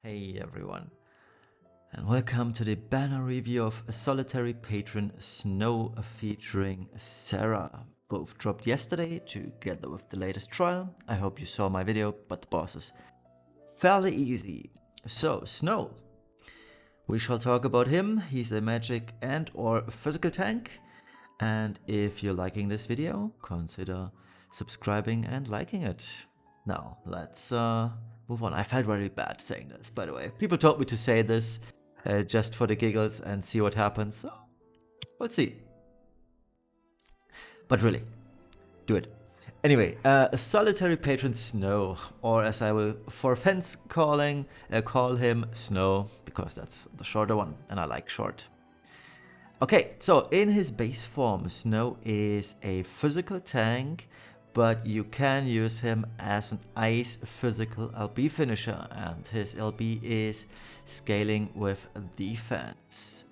Hey everyone, and welcome to the banner review of Solitary Patron Snow featuring Serah. Both dropped yesterday together with the latest trial. I hope you saw my video, but the boss is fairly easy. So, Snow. We shall talk about him. He's a magic and or physical tank. And if you're liking this video, consider subscribing and liking it. Now, let's move on. I felt very bad saying this, by the way. People told me to say this just for the giggles and see what happens. So, let's see. But really, do it. Anyway, Solitary Patron Snow, or as I will for fans call him Snow, because that's the shorter one, and I like short. Okay, so in his base form, Snow is a physical tank, but you can use him as an ice physical LB finisher, and his LB is scaling with defense.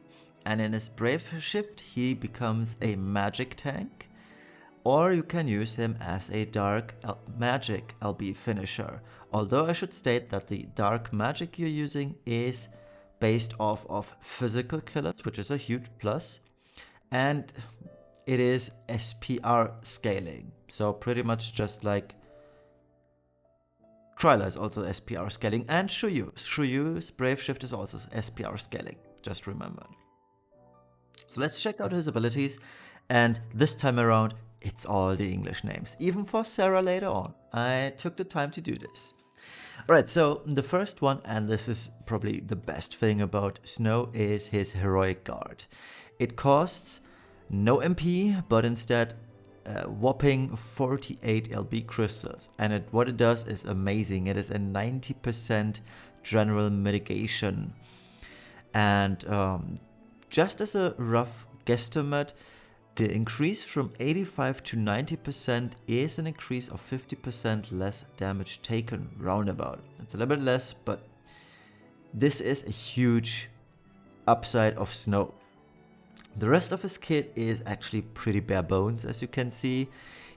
And in his Brave Shift, he becomes a magic tank, or you can use him as a dark magic LB finisher. Although I should state that the dark magic you're using is based off of physical killers, which is a huge plus, and it is SPR scaling. So pretty much just like Kryler is also SPR scaling, and Shuyu's Brave Shift is also SPR scaling, just remember. So let's check out his abilities, and this time around it's all the English names, even for Serah later on. I took the time to do this. Alright, so the first one, and this is probably the best thing about Snow, is his Heroic Guard. It costs no MP, but instead whopping 48 LB crystals. And what it does is amazing. It is a 90% general mitigation. And just as a rough guesstimate, the increase from 85 to 90% is an increase of 50% less damage taken, roundabout. It's a little bit less, but this is a huge upside of Snow. The rest of his kit is actually pretty bare bones, as you can see.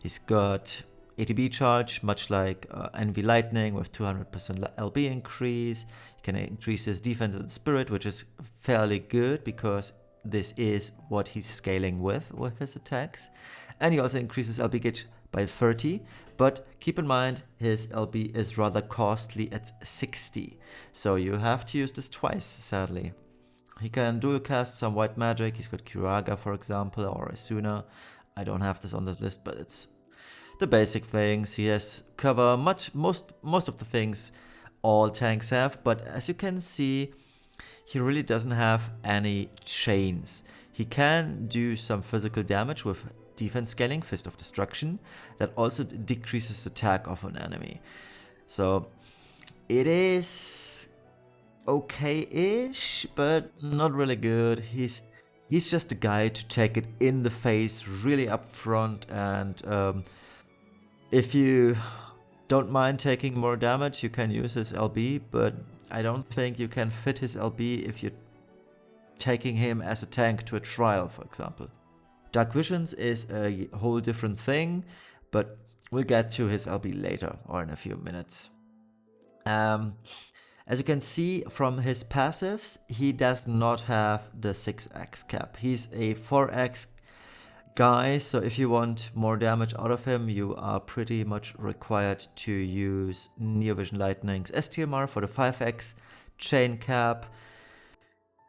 He's got ATB charge, much like NV Lightning, with 200% LB increase. You can increase his defense and spirit, which is fairly good because this is what he's scaling with his attacks. And he also increases LB gauge by 30, but keep in mind his LB is rather costly at 60, so you have to use this twice, sadly. He can dual cast some white magic. He's got Kuraga, for example, or Asuna. I don't have this on this list, but it's the basic things. He has cover most of the things all tanks have, but as you can see, he really doesn't have any chains. He can do some physical damage with defense scaling, Fist of Destruction, that also decreases attack of an enemy. So it is okay-ish, but not really good. He's just a guy to take it in the face really up front, and if you don't mind taking more damage, you can use his LB, but I don't think you can fit his LB if you're taking him as a tank to a trial, for example. Dark Visions is a whole different thing, but we'll get to his LB later or in a few minutes. As you can see from his passives, he does not have the 6x cap. He's a 4x guy, so if you want more damage out of him, you are pretty much required to use Neo Vision Lightning's STMR for the 5x chain cap,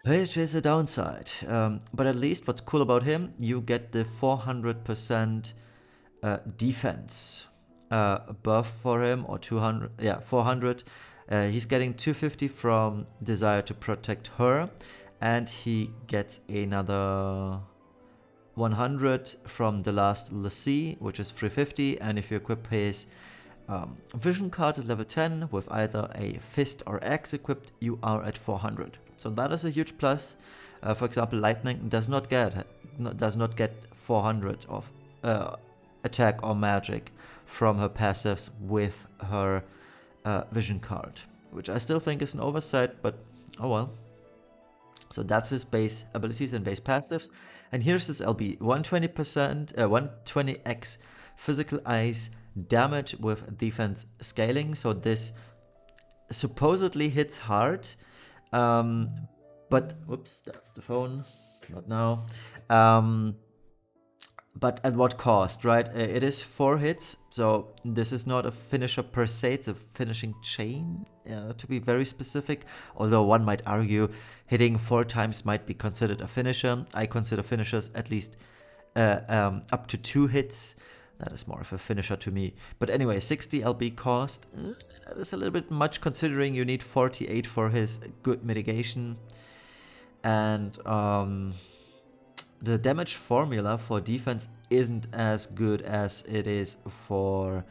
which is a downside. But at least what's cool about him, you get the 400% defense buff for him, or 200, yeah, 400. He's getting 250 from Desire to Protect Her, and he gets another 100 from the last Lassie, which is 350, and if you equip his vision card at level 10 with either a fist or axe equipped, you are at 400. So that is a huge plus. For example, Lightning does not get 400 of attack or magic from her passives with her vision card, which I still think is an oversight, but oh well. So that's his base abilities and base passives. And here's his LB, 120x physical ice damage with defense scaling. So this supposedly hits hard, but whoops, that's the phone, not now. But at what cost, right? It is 4 hits, so this is not a finisher per se, it's a finishing chain, to be very specific. Although one might argue hitting 4 times might be considered a finisher. I consider finishers at least up to 2 hits. That is more of a finisher to me. But anyway, 60 LB cost, that is a little bit much considering you need 48 for his good mitigation. And the damage formula for defense isn't as good as it is for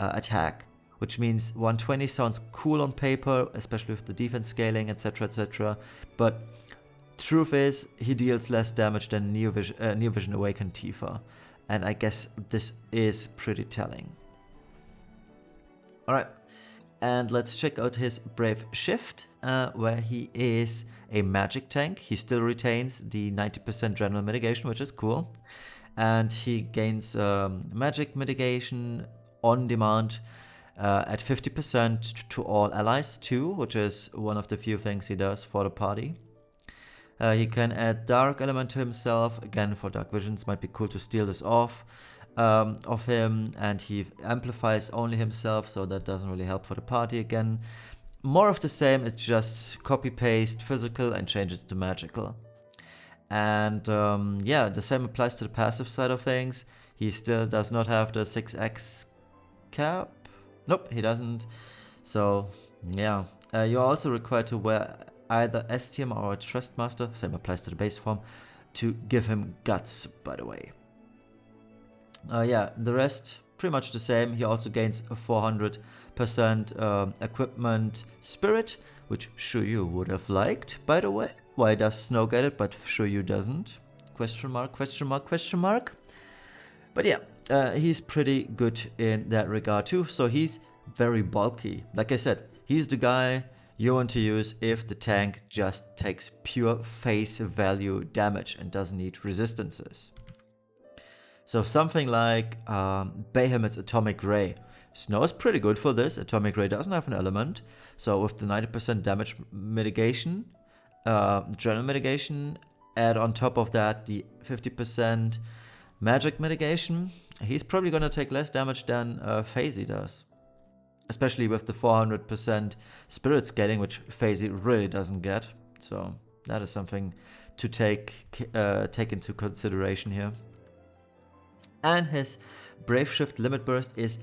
attack, which means 120 sounds cool on paper, especially with the defense scaling, etc, etc. But truth is, he deals less damage than Neo Vision Awakened Tifa, and I guess this is pretty telling. Alright, and let's check out his Brave Shift, where he is a magic tank. He still retains the 90% general mitigation, which is cool. And he gains magic mitigation on demand at 50% to all allies too, which is one of the few things he does for the party. He can add dark element to himself. Again, for dark visions, might be cool to steal this off of him. And he amplifies only himself, so that doesn't really help for the party again. More of the same, it's just copy-paste physical and change it to magical. And yeah, the same applies to the passive side of things. He still does not have the 6x cap. Nope, he doesn't. So yeah, you're also required to wear either STMR or Trustmaster, same applies to the base form, to give him guts, by the way. Yeah, the rest pretty much the same. He also gains a 400% equipment spirit, which Shuyu would have liked, by the way. Why does Snow get it, but Shuyu doesn't? Question mark, question mark, question mark. But yeah, he's pretty good in that regard too. So he's very bulky. Like I said, he's the guy you want to use if the tank just takes pure face value damage and doesn't need resistances. So something like Behemoth's Atomic Ray. Snow is pretty good for this. Atomic Ray doesn't have an element. So with the 90% damage mitigation, general mitigation, add on top of that the 50% magic mitigation, he's probably going to take less damage than FaZe does. Especially with the 400% spirit scaling, which FaZe really doesn't get. So that is something to take into consideration here. And his Brave Shift Limit Burst is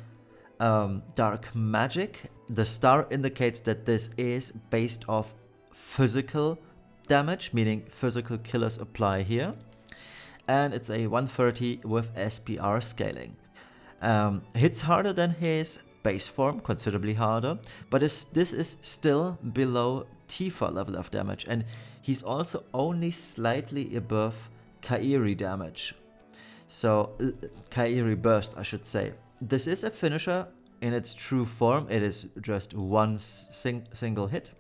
dark magic. The star indicates that this is based off physical damage, meaning physical killers apply here. And it's a 130 with SPR scaling. Hits harder than his base form, considerably harder, but this is still below Tifa level of damage, and he's also only slightly above Kairi damage. So, Kairi burst, I should say. This is a finisher in its true form. It is just one single hit.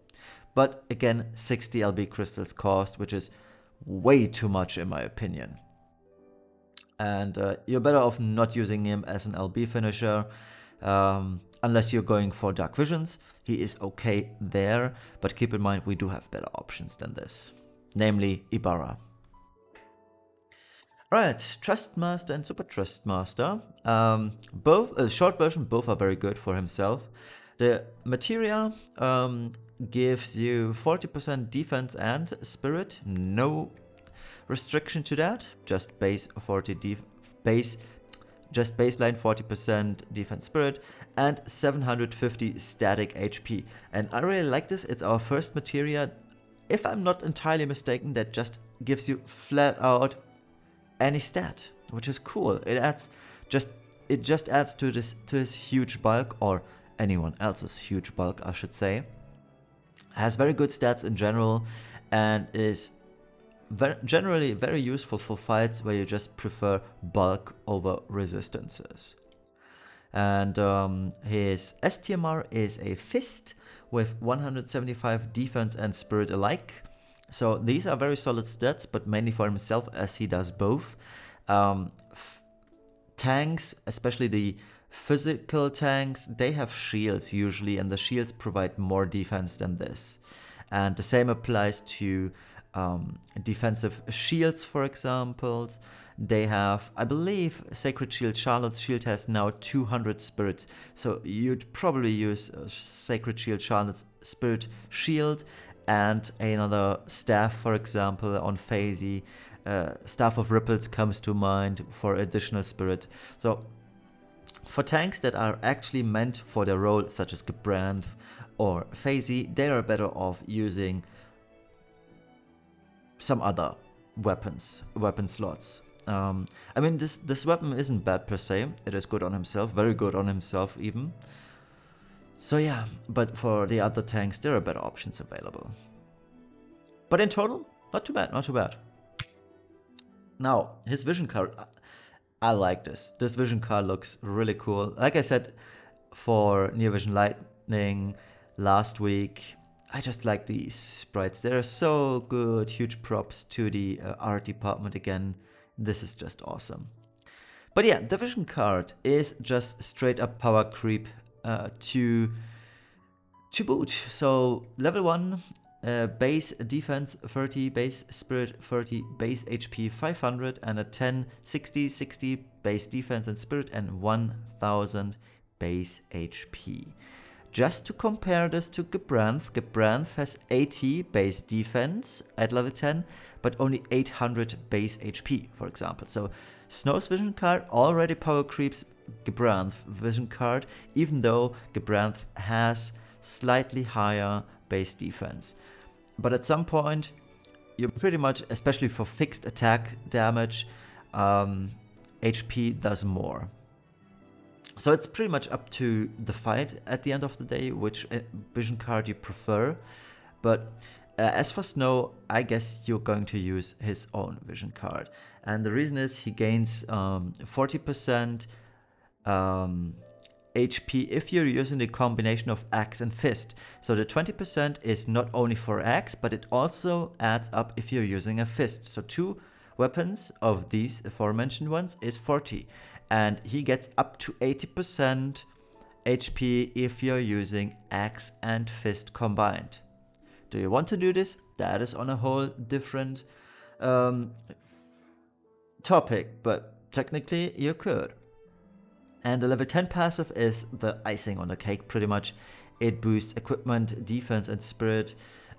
But again, 60 LB crystals cost, which is way too much in my opinion. And you're better off not using him as an LB finisher. Unless you're going for Dark Visions. He is okay there. But keep in mind, we do have better options than this. Namely, Ibarra. Alright, Trustmaster and Super Trustmaster. Both, short version, both are very good for himself. The Materia gives you 40% defense and spirit. No restriction to that. Just base 40 just baseline 40% defense spirit and 750 static HP. And I really like this. It's our first Materia, if I'm not entirely mistaken, that just gives you flat out any stat, which is cool. It just adds to his huge bulk, or anyone else's huge bulk, I should say. Has very good stats in general and is generally very useful for fights where you just prefer bulk over resistances. And his STMR is a fist with 175 defense and spirit alike. So these are very solid stats, but mainly for himself as he does both. Tanks, especially the Physical tanks, they have shields usually, and the shields provide more defense than this. And the same applies to defensive shields, for example. They have, I believe, Sacred Shield. Charlotte's shield has now 200 spirit. So you'd probably use Sacred Shield, Charlotte's spirit shield, and another staff, for example, on Phasey. Staff of Ripples comes to mind for additional spirit. So for tanks that are actually meant for their role, such as Gebranth or Phasey, they are better off using some other weapon slots. I mean, this weapon isn't bad per se. It is good on himself, very good on himself even. So yeah, but for the other tanks, there are better options available. But in total, not too bad, not too bad. Now, his vision card, I like this. This vision card looks really cool. Like I said, for Near Vision Lightning last week, I just like these sprites. They're so good. Huge props to the art department again. This is just awesome. But yeah, the vision card is just straight up power creep to boot. So level 1, base defense 30, base spirit 30, base HP 500, and a 10, 60, 60 base defense and spirit, and 1000 base HP. Just to compare this to Gebranth, Gebranth has 80 base defense at level 10, but only 800 base HP, for example. So Snow's vision card already power creeps Gebranth vision card, even though Gebranth has slightly higher base defense. But at some point, you pretty much, especially for fixed attack damage, HP does more. So it's pretty much up to the fight at the end of the day, which vision card you prefer. But as for Snow, I guess you're going to use his own vision card. And the reason is he gains 40% HP if you're using the combination of Axe and Fist. So the 20% is not only for Axe, but it also adds up if you're using a Fist. So 2 weapons of these aforementioned ones is 40. And he gets up to 80% HP if you're using Axe and Fist combined. Do you want to do this? That is on a whole different topic, but technically you could. And the level 10 passive is the icing on the cake pretty much. It boosts equipment, defense and spirit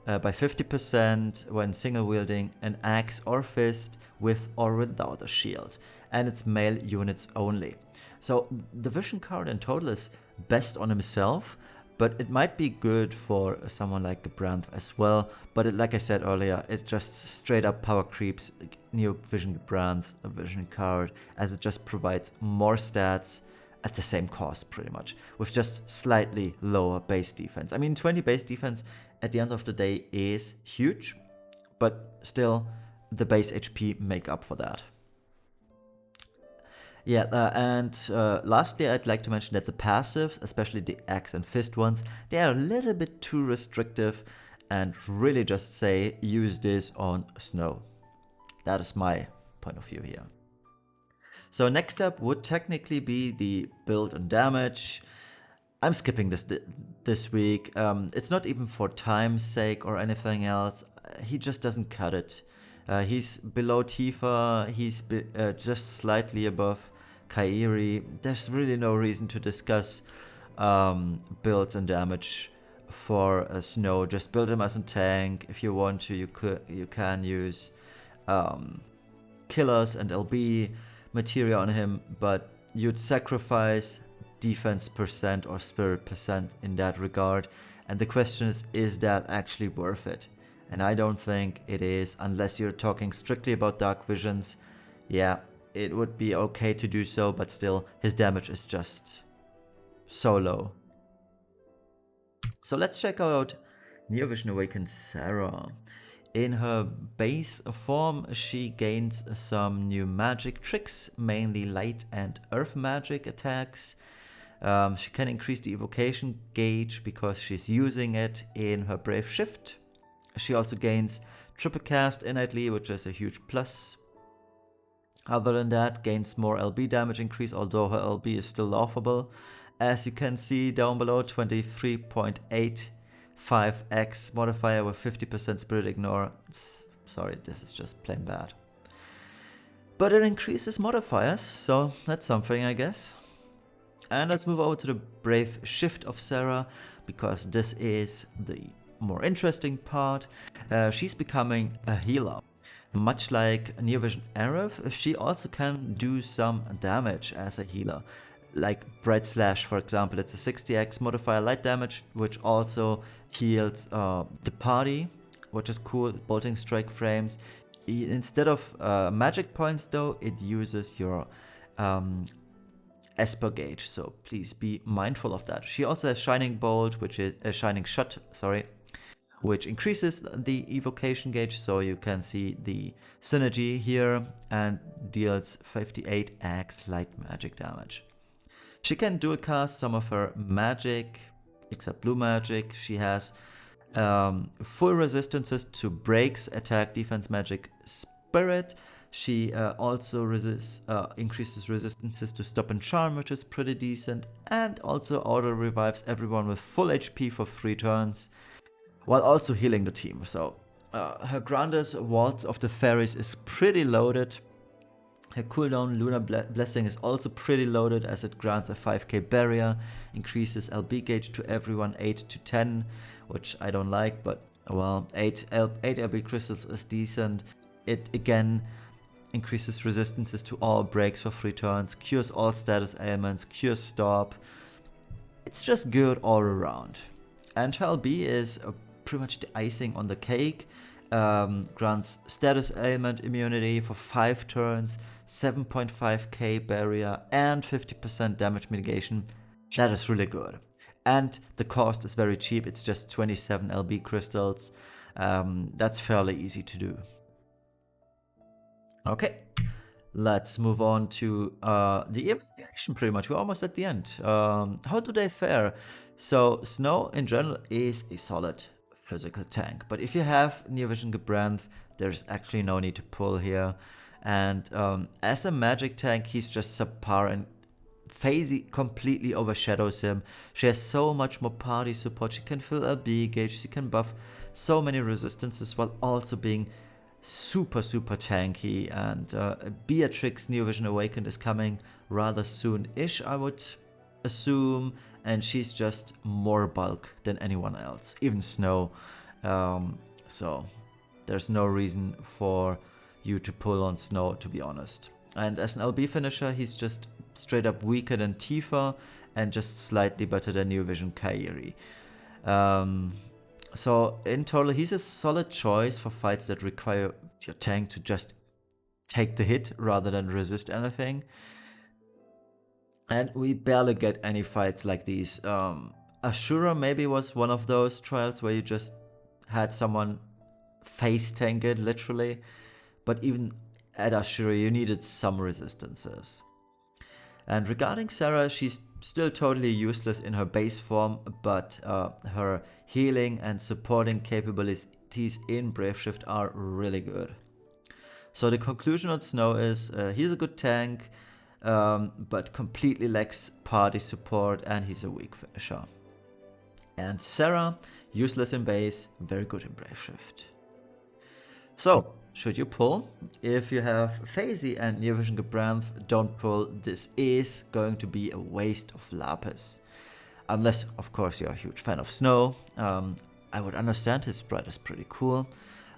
by 50% when single wielding an axe or fist with or without a shield. And it's male units only. So the vision card in total is best on himself, but it might be good for someone like Gebranth as well. But like I said earlier, it just straight up power creeps Neo Vision Gebranth, a vision card, as it just provides more stats at the same cost pretty much, with just slightly lower base defense. I mean, 20 base defense at the end of the day is huge, but still the base HP make up for that. Yeah, and lastly, I'd like to mention that the passives, especially the Axe and Fist ones, they are a little bit too restrictive, and really just say use this on Snow. That is my point of view here. So next up would technically be the build and damage. I'm skipping this week. It's not even for time's sake or anything else. He just doesn't cut it. He's below Tifa, he's just slightly above Kairi. There's really no reason to discuss builds and damage for Snow. Just build him as a tank. If you want to, you can use killers and LB materia on him, but you'd sacrifice defense percent or spirit percent in that regard. And the question is that actually worth it? And I don't think it is, unless you're talking strictly about Dark Visions. Yeah, it would be okay to do so, but still, his damage is just so low. So let's check out Near Vision Awakened Serah. In her base form, she gains some new magic tricks, mainly light and earth magic attacks. She can increase the evocation gauge because she's using it in her Brave Shift. She also gains triple cast innately, which is a huge plus. Other than that, gains more LB damage increase, although her LB is still laughable. As you can see down below, 23.85x modifier with 50% Spirit Ignore. Sorry, this is just plain bad. But it increases modifiers, so that's something, I guess. And let's move over to the Brave Shift of Serah, because this is the more interesting part. She's becoming a healer. Much like Near Vision Arif, she also can do some damage as a healer. Like Bright Slash, for example, it's a 60x modifier light damage, which also heals the party, which is cool. Bolting Strike frames. Instead of magic points, though, it uses your Esper gauge, so please be mindful of that. She also has Shining Bolt, which is a Shining Shot, sorry, which increases the evocation gauge, so you can see the synergy here, and deals 58x light magic damage. She can dual cast some of her magic, except blue magic. She has full resistances to breaks, attack, defense, magic, spirit. She also increases resistances to stop and charm, which is pretty decent, and also auto revives everyone with full HP for 3 turns, while also healing the team. So her Grande's Waltz of the Fairies is pretty loaded. Her cooldown Lunar Blessing is also pretty loaded, as it grants a 5k barrier, increases LB gauge to everyone 8 to 10, which I don't like, but well, 8 LB crystals is decent. It again increases resistances to all breaks for 3 turns, cures all status ailments, cures stop. It's just good all around. And her LB is pretty much the icing on the cake. Grants status ailment immunity for 5 turns, 7.5k barrier, and 50% damage mitigation. That is really good. And the cost is very cheap, it's just 27 LB crystals. That's fairly easy to do. Okay, let's move on to the evaluation pretty much. We're almost at the end. How do they fare? So Snow in general is a solid physical tank, but if you have Near Vision Gebranth, there's actually no need to pull here. And as a magic tank, he's just subpar, and FaZe completely overshadows him. She has so much more party support. She can fill LB gauge, she can buff so many resistances while also being super tanky. And Beatrix Near Vision Awakened is coming rather soon-ish, I would assume, and she's just more bulk than anyone else, even Snow. So there's no reason for you to pull on Snow, to be honest. And as an LB finisher, he's just straight up weaker than Tifa and just slightly better than Near Vision Kairi. So in total, he's a solid choice for fights that require your tank to just take the hit rather than resist anything. And we barely get any fights like these. Ashura maybe was one of those trials where you just had someone face tank it, literally. But even at Ashura, you needed some resistances. And regarding Serah, she's still totally useless in her base form, but her healing and supporting capabilities in Brave Shift are really good. So the conclusion on Snow is he's a good tank, but completely lacks party support, and he's a weak finisher. And Serah, useless in base, very good in Brave Shift. So, should you pull? If you have FaZe and Near Vision Gebranth, don't pull. This is going to be a waste of Lapis. Unless, of course, you're a huge fan of Snow. I would understand, his sprite is pretty cool.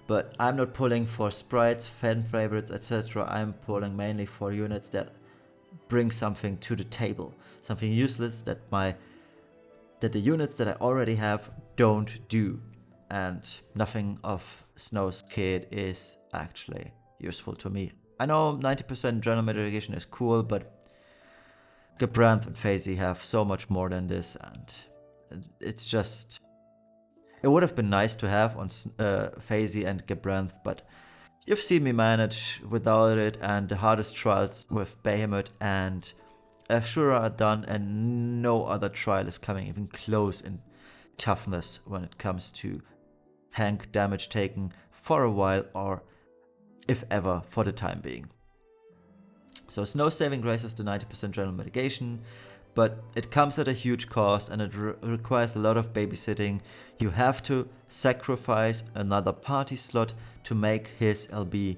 But I'm not pulling for sprites, fan favorites, etc. I'm pulling mainly for units that bring something to the table. Something useless that the units that I already have don't do. And nothing of Snow's kit is actually useful to me. I know 90% general mitigation is cool, but Gebranth and FaZe have so much more than this, and it's just... It would have been nice to have on FaZe and Gebranth, but you've seen me manage without it, and the hardest trials with Behemoth and Ashura are done, and no other trial is coming even close in toughness when it comes to tank damage taken for a while, or if ever, for the time being. So Snow Saving Grace is the 90% general mitigation, but it comes at a huge cost and it requires a lot of babysitting. You have to sacrifice another party slot to make his LB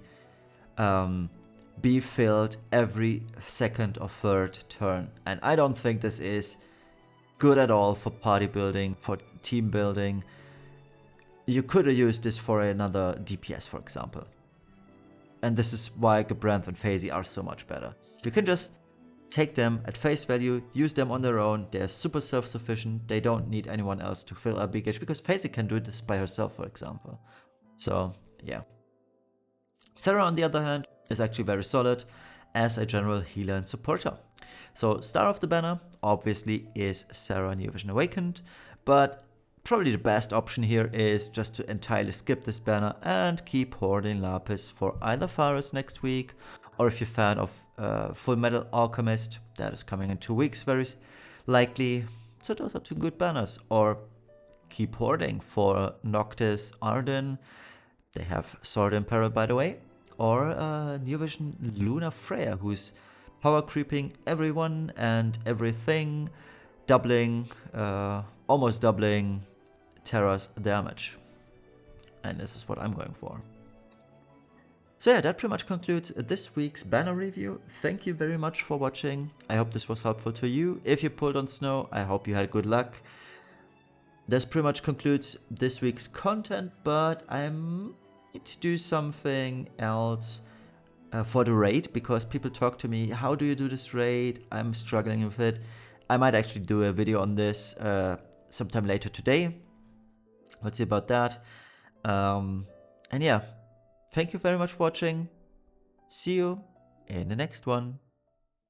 be filled every second or third turn. And I don't think this is good at all for party building, for team building. You could have used this for another DPS, for example. And this is why Gebranth and FaZe are so much better. You can just take them at face value, use them on their own. They're super self-sufficient. They don't need anyone else to fill a big gauge because FaZe can do this by herself, for example. So, yeah. Serah, on the other hand, is actually very solid as a general healer and supporter. So, star of the banner, obviously, is Serah New Vision Awakened, but probably the best option here is just to entirely skip this banner and keep hoarding Lapis for either Varus next week, or if you're a fan of Full Metal Alchemist, that is coming in 2 weeks very likely. So those are 2 good banners. Or keep hoarding for Noctis Arden. They have Sword in Peril, by the way. Or New Vision Luna Freya, who's power creeping everyone and everything, doubling, almost doubling Terra's damage. And this is what I'm going for. So yeah, that pretty much concludes this week's banner review. Thank you very much for watching. I hope this was helpful to you. If you pulled on Snow, I hope you had good luck. This pretty much concludes this week's content, but I need to do something else for the raid, because people talk to me, how do you do this raid? I'm struggling with it. I might actually do a video on this sometime later today. Let's see about that. And yeah, thank you very much for watching. See you in the next one.